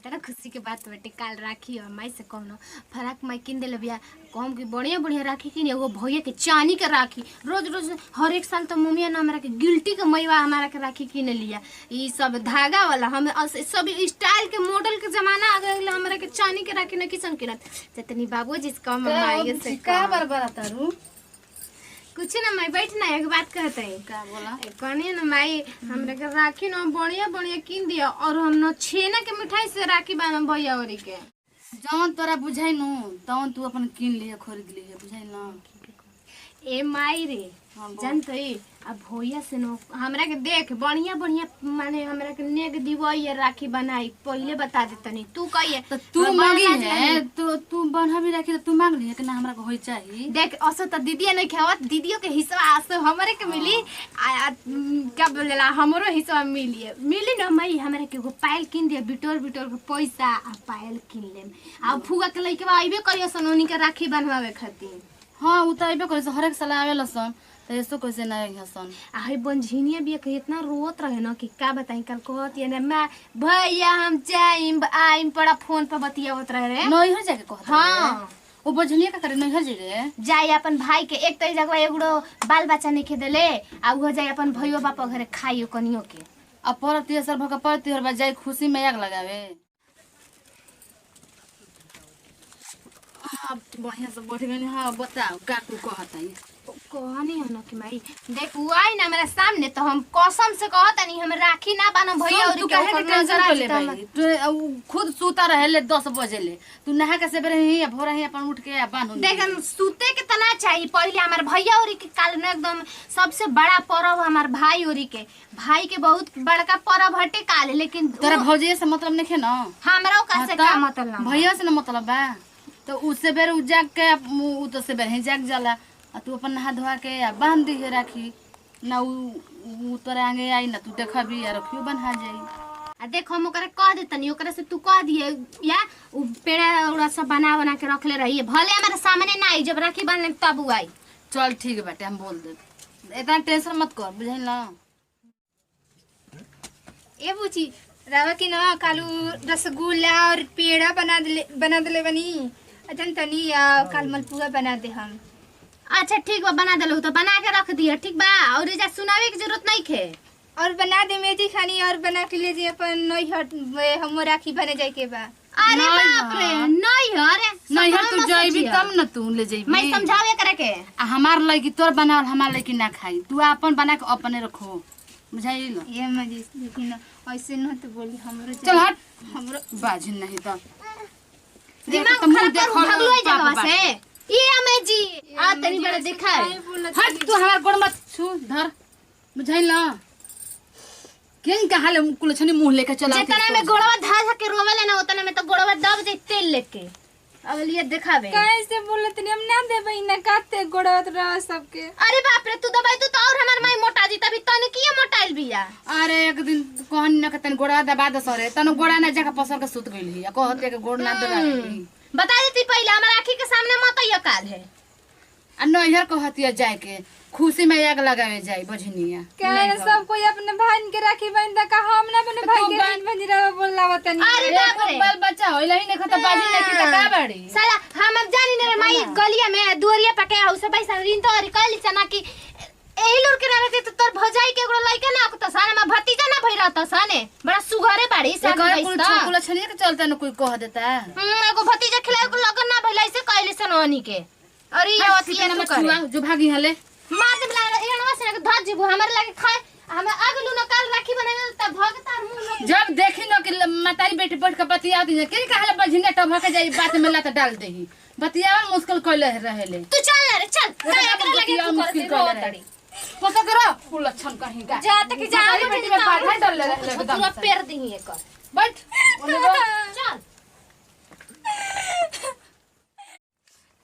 तेरा खुशी के बात बेटे काल राखी और माई से कहनो फराक माई किन देले बिया कहम कि बढ़िया बढ़िया राखी किन एगो भैया के चांदी के राखी रोज रोज हर एक साल तो मम्मिया ना हमरा के गिल्टी के मैवा हमारा के राखी किन लिया ई सब धागा वाला हम सब स्टाइल के मॉडल के जमाना आ गइल हमरा के चांदी के राखी न किसन किनत जतनी बाबूजी से कम माई से का बरबर तारू कुछ ना माई बैठ ना एक बात कहते हैं का बोला कहनी ना माई हमरा के राखी ना बढ़िया बढ़िया किन दिया और हम ना छेना के मिठाई से राखी बाना भैया औरी के जौन तोरा बुझाई नु तौन तू अपन किन लिए खरीद लिए बुझाई ना ए माई रे जानते अब भैया से नो हमरा के देख बढ़िया बढ़िया माने हमरा के नेक दिवाई राखी बनाई पहले बता दे तनी तू कहिए तो तू मांगी है तो तू बना भी राखी तो तू मांग लिए कि ना हमरा को होई चाहिए देख असो तो दीदी नहीं खावत दीदियों के हिस्सा आसो हमरे के मिली क्या बोलेला हमरो हिस्सा मिली ना माई हमरा के एगो पायल किन दिया बिटोर बिटोर के पैसा आ पायल किन लेम आ फुगा के लइके आइबे करियो सनोनी के राखी बनवावे खातिर हां उ त आइबे करे हर एक साल आवेला सन तो ऐसो कैसे ना हसन आई बंझिनिया भी के इतना रोत रहे ना कि का बताई कल कहती है मैं भैया हम जाइम आइम पड़ा फोन पर बतियावत रहे रे नैहर जाके कहत हां ओ बजनिया का करे नैहर जे रे जाई अपन भाई के एक तई जगह एगो बाल बच्चा नहीं खेदेले आ वो जाई अपन भइयो बाप घरे खाइयो कनियो के अब परत ये सर भका परत हर बा जाई खुशी में आग लगावे अब बढ़िया से बैठ गई हां बताओ का तू कहत है कहनी है ना कि माई देख वो आई ना मेरे सामने तो हम कसम से कहता नहीं हम राखी ना बना भैया और तू कहे के टेंशन को ले भाई तू खुद सूता रहे ले 10 बजे ले तू नहा के सेबरे ही भोर ही अपन उठ के बांध देख हम सूते के तना चाहिए पहले हमार भैया और के काल में एकदम सबसे बड़ा पर्व हमार भाई और के भाई के बहुत बड़का पर्व हटे काल लेकिन तोरा भौजी से मतलब नहीं है ना हमरा का से का मतलब भैया से ना मतलब बा तो उससे बेर उ जाग के उ तो से बेर ही जाग जाला आ तू अपन नहा धोआ के बांध दी राखी ना उ तोरा आगे आई ना तू देखबी या रखियो बन्हा जाई आ देख हम ओकरा कह देतनी ओकरा से तू कह दिए या उ पेड़ा उड़ा सब बना के रखले रहिए भले हमारे सामने ना आई जब राखी बांधले तब उ आई चल ठीक बाटे हम बोल दे इतना टेंशन मत कर बुझाई ना ए बुची रवा की ना कालू रसगुल्ला और पेड़ा बना दले बनी अजन तनी काल मलपुआ बना दे हम अच्छा ठीक बा बना देलू तो बना के रख दिया ठीक बा और जा सुनावे की जरूरत नहीं खे और बना दे मेजी खानी और बना के ले जे अपन नैहर हम राखी बने जाए के बा अरे बाप रे नैहर तू जाइबी तब न तू ले जाइबी मैं समझावे करे के हमार लड़की तोर बनावल हमार लड़की ना खाई तू अपन बना के अपने रखो बुझाई लो ये मजी लेकिन ऐसे न तो बोली हमरो चल हट हमरो बाजी नहीं तो दिमाग खराब कर भगलो है जगह से ये हमें जी आ तनी बड़ा देखा है हट तू हमार गोड़ मत छू धर बुझाई ला केन का हाल कुल छनी मुंह लेके चला जितना में गोड़वा धा धा के रोवेले ना उतना में तो गोड़वा दब जाई तेल लेके अब लिए दिखावे कैसे बोलत नहीं हम ना देबे ना काते गोड़त रह सबके अरे बाप रे तू दबाई तू तो और हमार माई मोटा दी तभी तने किए मोटाइल बिया अरे एक दिन कहन न के तन गोड़ा दबा दे सरे तन गोड़ा ना जगह पसर के सुत गइली कहते के गोड़ ना दबा बता देती पहले हमार आंखी के सामने मत आइया काल है आ नैहर कहतिया जाए के खुशी में आग लगावे जाए बझनिया कहे सब कोई अपने भाई के राखी बांध का हम ना अपने भाई के बहन बंजीरा बोलावत नहीं अरे बाप रे बाल बच्चा होइला ही नहीं खता बाजी नहीं की का बाड़ी साला हम अब जानी ने माई गलिया में दुरिया पके हाउस भाई सरिन तो और कहली चना की एही लुर के रहते तो तोर भौजाई के एगो लइका ना को तो साने में भतीजा ना भई रहत साने बड़ा सुघरे बाड़ी सा कुल छनिए के चलते न कोई कह देता एगो भतीजा खिलाए को लगन ना भइला ऐसे कहली सनोनी के अरे ये अतिया न करे जो भागी हले मार दे बला एनवा से धर जीबू हमरे लगे खाए हम आगलू न काल राखी बनावे त भगतार मुंह जब देखी न कि मातारी बेटी बैठ के बतिया दी के कहले बझिने टभा के जाई बात में ला त डाल देही बतियावा मुश्किल कइले रहेले तू चल रे चल एकरा लगे तू मुश्किल करते कइले पता करो फूल लक्षण कहीं का जा तक जा बेटी में पाठा डाल ले एकदम पूरा पेर दी एकर बैठ चल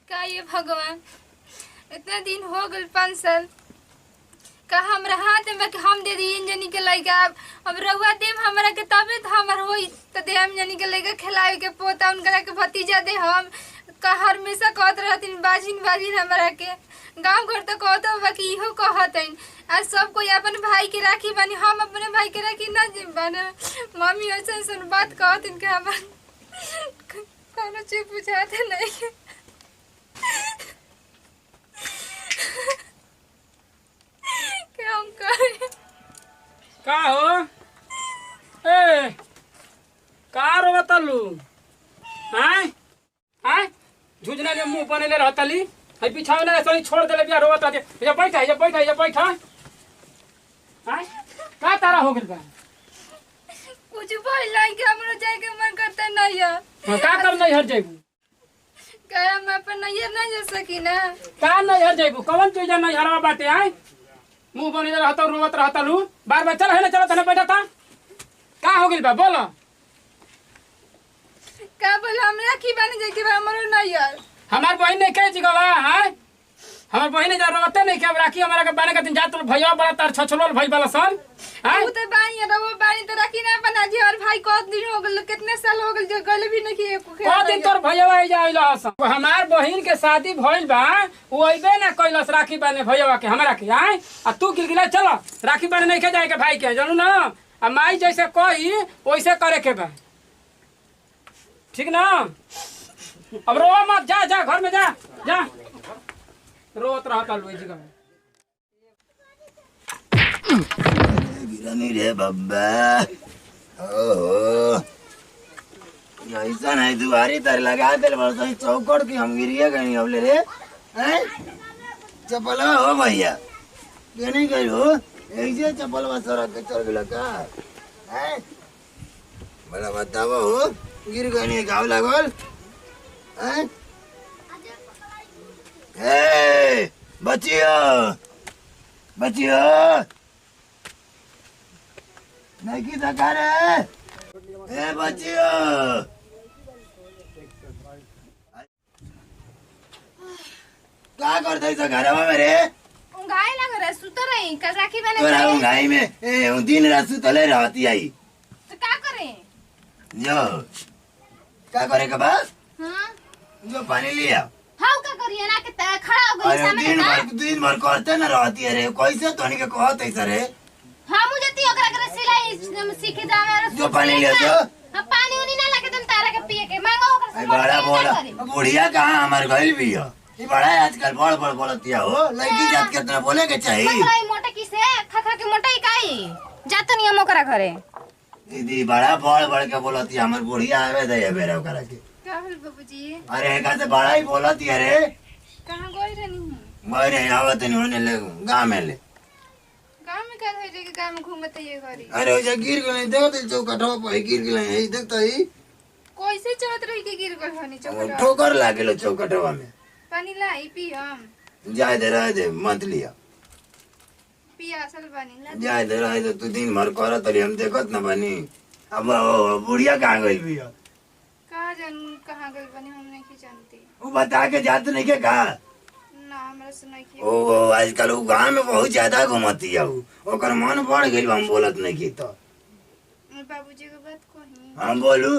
का ये भगवान इतना दिन हो गल 5 साल का हमरा हाथ में कि हम दे दी जनी के लइका अब रउआ देम हमरा के तबे तो हमर होई त दे हम जनी के लइका खिलावे के पोता उनकरा के भतीजा दे हम का हमेशा कहत रहतिन बाजिन बाजिन हमरा के गांव घर तो कहत बा कि इहो कहत आज सब कोई अपन भाई के राखी बानी हम अपने भाई के राखी ना जी बने मम्मी ऐसा बात कहत इनके अपन कोनो चीज बुझाते नहीं क्या हम करें का हो ए का रोतलू हैं हैं झुझना ले मुंह बनेले रहतली है बिछावना ऐसे छोड़ देले बिया रोवत दे ये बैठा हैं का तारा हो गेल बा कुछ भइल नहीं के हमरो जाए के मन करता नहीं है का कर नहीं हट जाइबू क्या हम अपन नहीं ना जा सकी ना का नहीं हट जाइबू कौन चीज नहीं हरवा बाटे हैं मुंह बनेले रहत रोवत रहतलू बार बार चल है ना चलो तने बैठा था का हो गेल बा बोलो का बोल हम राखी बन जाए के हमरो नहीं यार हमार बहन ने कह जिगवा हैं हमार बहन जा रोते नहीं के राखी हमारा के बने के दिन जात भैया बड़ा तार छछलोल भाई वाला सन हैं वो तो बानी है वो बानी तो राखी ना बना जी और भाई को दिन हो गल कितने साल हो गल जो गले भी नहीं किए को दिन तोर भैया आई जाइला हसन हमार बहन के शादी भइल बा वो अइबे ना कइलस राखी बने भैया के हमरा के हैं आ तू गिलगिला चलो राखी बने नहीं के जाए के भाई के जानू ना आ माई जैसे कही वैसे करे के बा ठीक ना अब रो मत जा जा घर में जा जा रोत रहता लुई जी का गिरनी रे बब्बा ओहो ऐसा नहीं दुआरी तर लगा दे बस चौकड़ की हम गिरिए गई अबले रे हैं चप्पल हो भैया ये नहीं गई हो ऐसे चप्पल में सड़क के चल गया का हैं बड़ा बतावा हो गिर गई नहीं गाँव लगल हैं ए बचिया बचिया नहीं की धक्का रे ए बचिया क्या करते इस घरवा में रे उंगाई लग रहा सुत रही कल राखी बने तोरा जाए। उंगाई में ए दिन रात सुतले रहती आई तो क्या करें जो क्या करे के बस हाँ जो पानी लिया हाँ क्या करिए ना कि खड़ा हो गई अरे सामने दिन भर करते न रहती है रे कैसे तोनी के कहत ऐसा रे हाँ मुझे ती ओकरा के सिलाई सीखे जावे जो पानी लिया जो हाँ पानी उनी ना लगे तुम तारा के पिए के मांगो ओकरा से बड़ा बोल बोला के ना करी। बुढ़िया कहाँ हमारे घर भी है ये बड़ा है आजकल बड़ बड़ बोलतिया हो लड़की जात के तरह बोले के चाहिए मोटराई मोटे किसे खा खा के मोटाई काई जात नहीं हम ओकरा घरे दीदी बड़ा बड़ बड़ के बोलतिया हमारे बुढ़िया आवे दे बेरे ओकरा के क्या होल बाबूजी अरे एक से बड़ा ही बोलतिया रे कहां गई रहनी हूं मेरे आवत नहीं होने ले गांव में ले गांव में का है कि गांव में घूमते ये घरी अरे ओ गिर गए देखो तो चौकठवा पे गिर गए देखता ही कैसे चलत रही के गिर गल हनी चौकट ठोकर लागेलो चौकठवा में पानी लाई पी हम जाए दे रह दे मत लिया पिया असल पानी ला जाए दे रह दे तू दिन भर करत रही हम देखत न बनी अब बुढ़िया कहाँ गई भी है कहा जान कहां गल बनी हम नहीं की जानती वो बता के जाते नहीं के कहा ना हमरा से नहीं की ओ आजकल वो गाँव में बहुत ज्यादा घुमती है ओकर मन बढ़ गई हम बोलत नहीं की तो बाबूजी के बात कही हम बोलू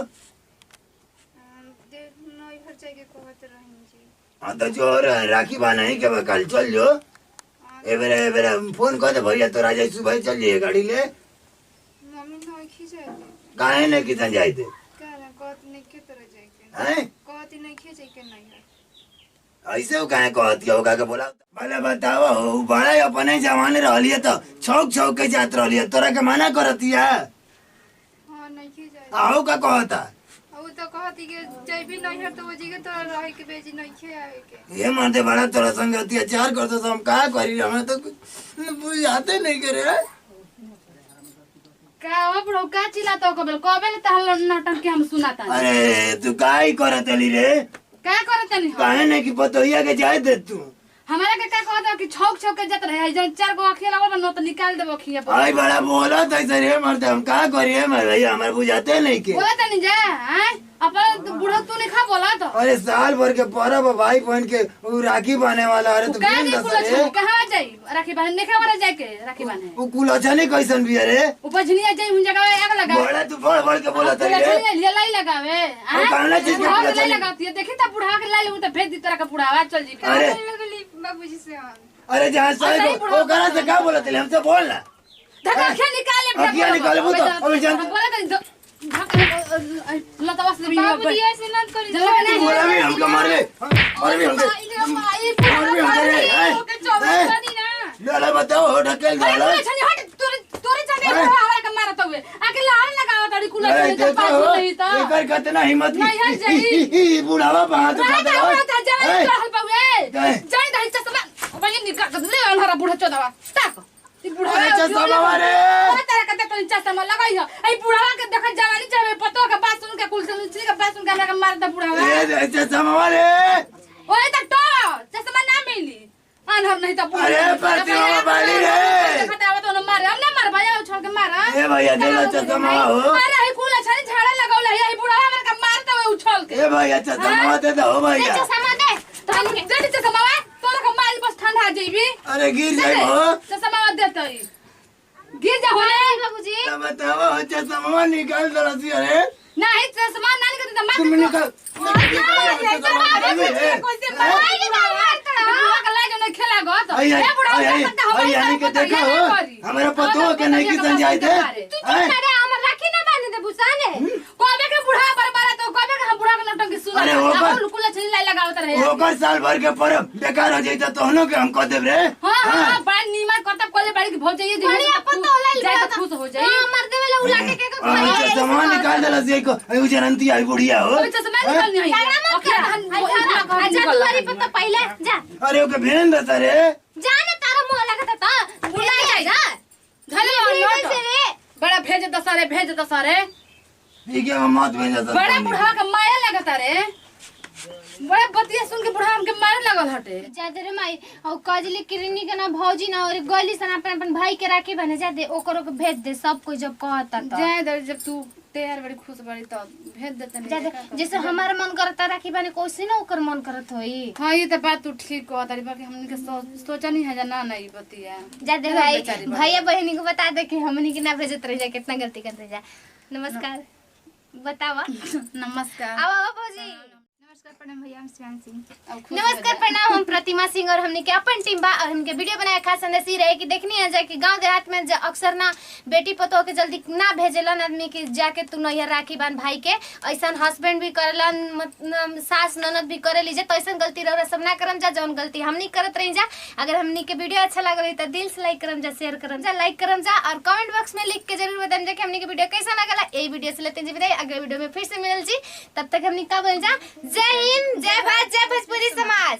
देख नई हर जगह कहत रही जी हाँ तो जो राखी बांधे के कल चल जो एबेरे फोन कर दे भैया तो राजा सुबह चल जाइए गाड़ी ले मम्मी नहीं की जाए काहे नहीं कितना जाए थे का ना कहत नहीं के तरह जाए के हैं कहती नहीं के जाए के नहीं है ऐसे वो काहे कहती हो का बोला भले बताओ वो बड़ा ही अपने जमाने रहलिए तो छौक छौक के जात रहलिए तोरा के मना करतिया हां नहीं की जाए आओ का कहता वो तो कहती के जाए भी नहीं है तो वो जी के तो रहे के बेजी नहीं के आवे के ये मरते बड़ा तोरा संग अत्याचार करते तो हम का करी हमें तो बुझाते नहीं करे का बड़ो का चिल्लातो कबे ले तहल नाटक के हम सुनाता अरे तू काहे करत ली रे का करत नहीं काहे नहीं कि पतोहिया के जाए दे तू हमारा के का कहत कि छौक छौक के जत रहे जन चार गो अखिया लगल न तो निकाल देबो खिया पर आई बड़ा बोला तो ऐसे रे मरते हम का करिए भैया हमारे बुझाते नहीं के बोला तनी जा हैं अपन बूढ़ा तू नहीं खा बोला तो अरे साल भर के परब भाई बहन के वो राखी बांधने वाला अरे तो का बिन नहीं दस कुल रे कहां जाई राखी बांधने नहीं खा वाला जाए के राखी बांधने वो कुल अच्छा नहीं कैसन भी अरे ऊपर झनिया जाई हुन जगह आग लगा बड़ा तू बड़ बड़ के बोला था रे झनिया लाई लगावे कौन चीज के बुढ़ा बुढ़ा के लाई लगाती है देखी त बुढ़ा के लाई तो भेज दी तरह का बुढ़ावा चल जी अरे लगली बाबूजी से हम अरे जहाँ सही वो करा से क्या बोला तेरे हमसे बोल ना धक्का निकाले अखियाँ निकाले तो अभी जान बोला कर लतावा से भी बाबूजी ऐसे ना करी बोला भी हमको मार भी हमको लड़ा बताओ हो ढकेल दो एकर कितना हिम्मत बुढ़ावा बात उठा दे भैया देला चश्मा हो ए भैया चश्मा दे दो भैया अरे गिर जाए हो गिर जा बाबूजी बताओ चश्मा निकाल दो रसी अरे नहीं चश्मा ना निकल तुम निकाल देखा हो हमारा पतो के नहीं किसन जाए थे राखी ना बांध दे बुसाने कबे के बुढ़ा बरबारा तो कबे के हम बुढ़ा के नौटंकी सुना अरे कुल छली लाई लगावत रहे ओकर साल भर के परब बेकार हो जाइता तोहनो के हम कह देब रे हां बड़ा नीमा करता कोले बड़ी के भोज जाइए बढ़िया पतो होला जाए तो खुश हो जाए मर देवे ला उलाटे के अच्छा सामान निकाल देला से को आई जनंती आई बुढ़िया हो अच्छा समय निकल नहीं है जा तुम्हारी पता पहले जा अरे ओके भेन देता रे जाने तारा मुंह लगता था बुला जा घरे बड़ा भेज दो सारे ठीक है मत भेज देता बड़ा बुढ़ा का माया लगता रे बड़े बतिया सुन के बुढ़ा हमके मारे लगल हटे जा दे रे माई और कजली किरनी के ना भौजी ना और गली सन अपन भाई के राखी बने जा दे ओकरो के भेज दे सब कोई जब कहता त जाए दर जब तू तैयार बड़ी खुश बड़ी तो भेज देते जा दे जैसे हमारा मन करता राखी बने कोसी ना ओकर मन करत होई हां ये तो बात तू ठीक कह तारी बाकी हमनी के सोचा नहीं है जाना नहीं बतिया जा दे भाई भैया बहनी को बता दे कि हमनी के ना भेजत रह जा कितना गलती करते जा नमस्कार बतावा नमस्कार आओ भौजी नमस्कार प्रणाम भैया हम शिवांग सिंह नमस्कार प्रणाम हम प्रतिमा सिंह और हमने के अपन टीम बा और हमके वीडियो बनाया खास संदेश रहे कि देखनी है जाए कि गांव देहात में अक्सर ना बेटी पतो के जल्दी ना भेजेलन आदमी के जाके तू नैहर राखी बांध भाई के ऐसा हस्बैंड भी करेलन मतलब सास ननद भी करे लीजिए तो ऐसा गलती रह सब ना करम जा जौन गलती हमनी करत रही जा अगर हमनी के वीडियो अच्छा लग रही तो दिल से लाइक करम जा शेयर करम जा लाइक करम जा और कमेंट बॉक्स में लिख के जरूर बताएं जा कि हमनी के वीडियो कैसा लगला यही वीडियो से लेते हैं जी विदाई अगले वीडियो में फिर से मिलल जी तब तक हमनी का बोल जा जय हिंद जय भारत जय भोजपुरी समाज।